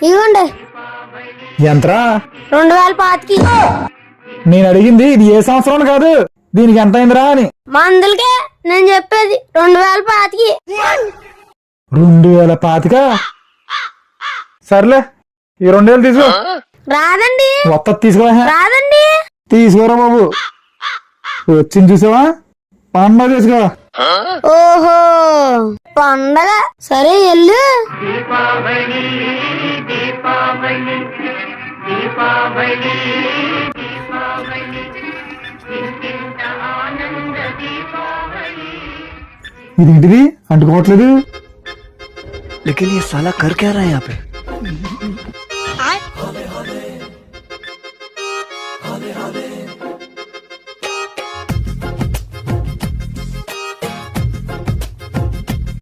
ఇవ్వండి ఎంతరా? 2025కి. నేను అడిగింది ఇది ఏ సంవత్సరం కాదు, దీనికి ఎంత అయిందిరా అని. మందులకే నేను చెప్పేది 2025కి. 2025? సర్లే, ఈ 2000 తీసుకో. రాదండి. మొత్తం తీసుకో. రాదండి. తీసుకోరా బాబు. వచ్చింది చూసావా, పండుగ తీసుకో. ఓహో పండగ, సరే వెళ్ళు. ఇదేంటిది అంటుకోవట్లేదు? लेकिन ये साला कर क्या रहा है यहाँ पे?